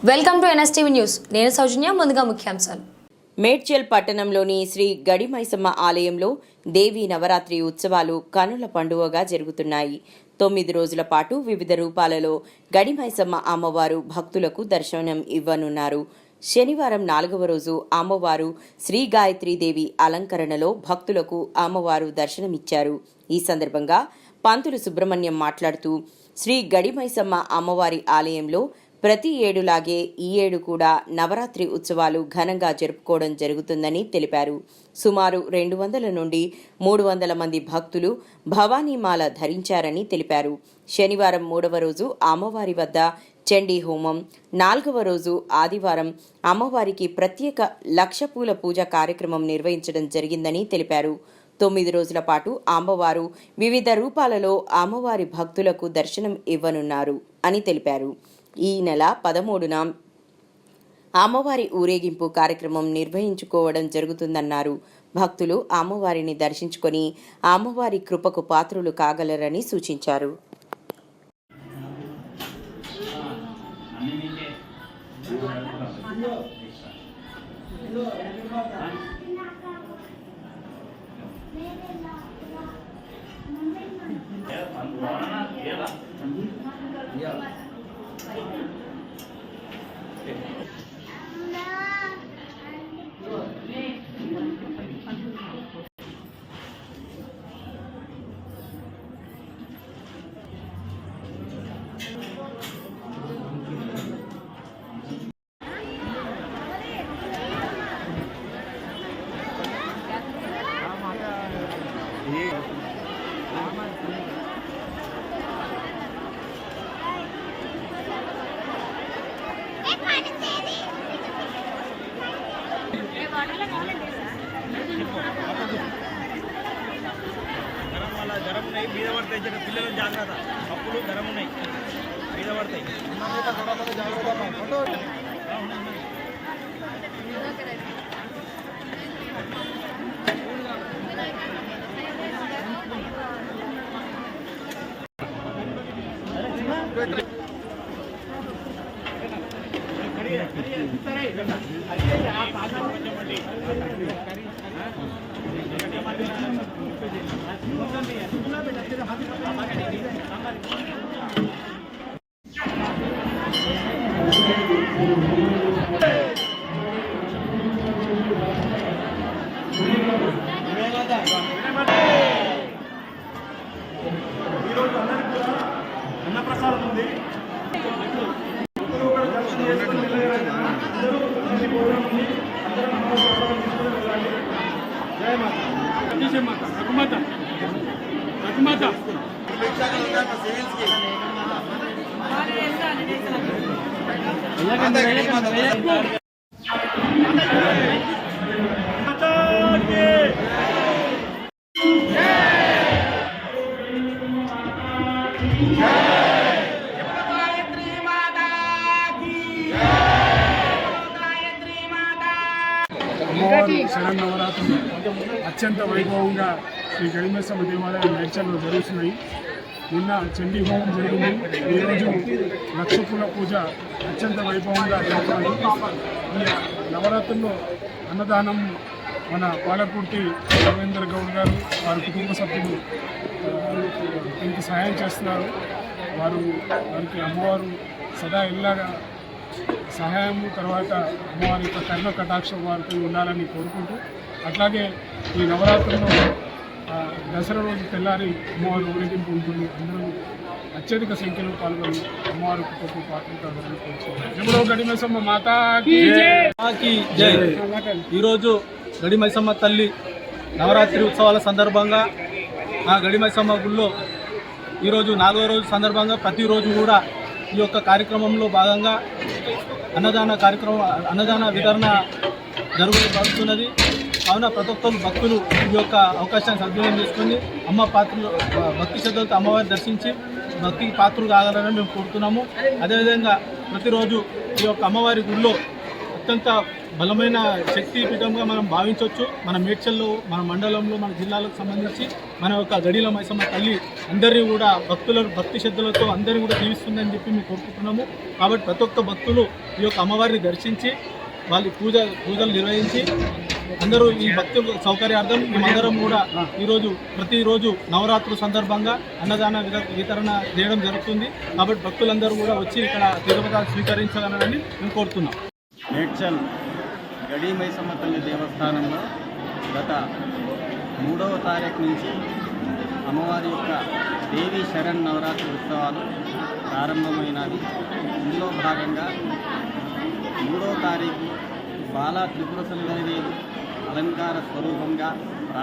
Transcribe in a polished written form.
Welcome to NSTV news. నేను సౌజన్య. ముందుగా ముఖ్యాంశాలు. మేడ్చల్ పట్టణంలోని శ్రీ గడిమైసమ్మ ఆలయంలో దేవీ నవరాత్రి ఉత్సవాలు కనుల పండుగగా జరుగుతున్నాయి. 9 రోజుల పాటు వివిధ రూపాలలో గడిమైసమ్మ అమ్మవారు భక్తులకు దర్శనం ఇవ్వనున్నారు. శనివారం 4వ రోజు అమ్మవారు శ్రీ గాయత్రీదేవి అలంకరణలో భక్తులకు అమ్మవారు దర్శనమిచ్చారు. ఈ సందర్భంగా పంతులు సుబ్రహ్మణ్యం మాట్లాడుతూ శ్రీ గడిమైసమ్మ అమ్మవారి ఆలయంలో ప్రతి ఏడులాగే ఈ ఏడు కూడా నవరాత్రి ఉత్సవాలు ఘనంగా జరుపుకోవడం జరుగుతుందని తెలిపారు. సుమారు 200 నుండి 300 మంది భక్తులు భవానీమాల ధరించారని తెలిపారు. శనివారం 3వ రోజు అమ్మవారి వద్ద చండీ హోమం, 4వ రోజు ఆదివారం అమ్మవారికి ప్రత్యేక లక్షపూల పూజ కార్యక్రమం నిర్వహించడం జరిగిందని తెలిపారు. 9 రోజుల పాటు అమ్మవారు వివిధ రూపాలలో అమ్మవారి భక్తులకు దర్శనం ఇవ్వనున్నారు అని తెలిపారు. ఈ నెల 13న అమ్మవారి ఊరేగింపు కార్యక్రమం నిర్వహించుకోవడం జరుగుతుందన్నారు. భక్తులు అమ్మవారిని దర్శించుకొని అమ్మవారి కృపకు పాత్రులు కాగలరని సూచించారు. గరం ఉన్నాయి, మీద పడతాయి. పిల్లలు జాగ్రత్త, అప్పుడు గరం ఉన్నాయి, మీద పడతాయి. ఈరోజు అందరికీ కూడా అన్నప్రసాదం ఉంది. దర్శనం చేసుకుని అందరూ మంచి భోజనం ఉంది. అందరూ అన్నప్రసాదం తీసుకుని వెళ్ళాలి. జయ మాత, రఘుమాత, రఘుమాత. అమ్మవారు శరన్నవరాత్రులు అత్యంత వైభవంగా శ్రీ గడిమైసమ్మ దేవాలయం మేడ్చల్లో జరుగుతున్నాయి. నిన్న చండీ హోమం జరిగింది. ఈరోజు లక్షపూల పూజ అత్యంత వైభవంగా జరుగుతుంది. ఈ నవరాత్రుల్లో అన్నదానం మన పాలకుర్తి రవీంద్ర గౌడ్ గారు వారి కుటుంబ సభ్యులు దీనికి సహాయం చేస్తున్నారు. వారికి అమ్మవారు సదా ఇలాగా సహాయము, తర్వాత అమ్మవారి యొక్క కర్ణ కటాక్షం వారికి ఉండాలని కోరుకుంటూ, అట్లాగే ఈ నవరాత్రుల్లో దసరా రోజు తెల్లారి అమ్మవారి ఊరేగింపు ఉంటుంది. అందరూ అత్యధిక సంఖ్యలో పాల్గొని అమ్మవారి కృపకు పాత్రలు కావాలని కోరుకుంటున్నారు. ఎప్పుడో గడిమైసమ్మ మాతాకి జై. ఈరోజు గడిమైసమ్మ తల్లి నవరాత్రి ఉత్సవాల సందర్భంగా ఆ గడిమైసమ్మ గుళ్ళో ఈరోజు 4వ రోజు సందర్భంగా ప్రతిరోజు కూడా ఈ యొక్క కార్యక్రమంలో భాగంగా అన్నదాన వితరణ జరుగుతున్నది. కావున ప్రతి ఒక్కరు భక్తులు ఈ యొక్క అవకాశాన్ని సద్వినియోగం చేసుకుని భక్తి శ్రద్ధలతో అమ్మవారిని దర్శించి భక్తికి పాత్రలు కాగలరని మేము కోరుతున్నాము. అదేవిధంగా ప్రతిరోజు ఈ యొక్క అమ్మవారి గుడిలో అత్యంత బలమైన శక్తి పీఠంగా మనం భావించవచ్చు. మన మేడ్చల్లో, మన మండలంలో, మన జిల్లాలకు సంబంధించి మన యొక్క గడిల మైసమ్మ తల్లి అందరినీ కూడా భక్తి శ్రద్ధలతో అందరినీ కూడా దీవిస్తుందని చెప్పి మేము కోరుకుంటున్నాము. కాబట్టి ప్రతి ఒక్క భక్తులు ఈ యొక్క అమ్మవారిని దర్శించి వాళ్ళ పూజలు నిర్వహించి అందరూ ఈ భక్తుల సౌకర్యార్థం మేమందరం కూడా ప్రతిరోజు నవరాత్రుల సందర్భంగా అన్నదాన వితరణ చేయడం జరుగుతుంది. కాబట్టి భక్తులందరూ కూడా వచ్చి ఇక్కడ తీర్థప్రసాదాలు స్వీకరించాలని మేము కోరుతున్నాం. మేడ్చల్ గడి మైసమ్మ తల్లి దేవస్థానంలో గత 3వ తారీఖు నుంచి అమ్మవారి యొక్క దేవి శరణ్ నవరాత్రి ఉత్సవాలు ప్రారంభమైనవి. ఇందులో భాగంగా 3వ తారీఖు బాలా త్రిపుర సుందరి దేవి అలంకార స్వరూపంగా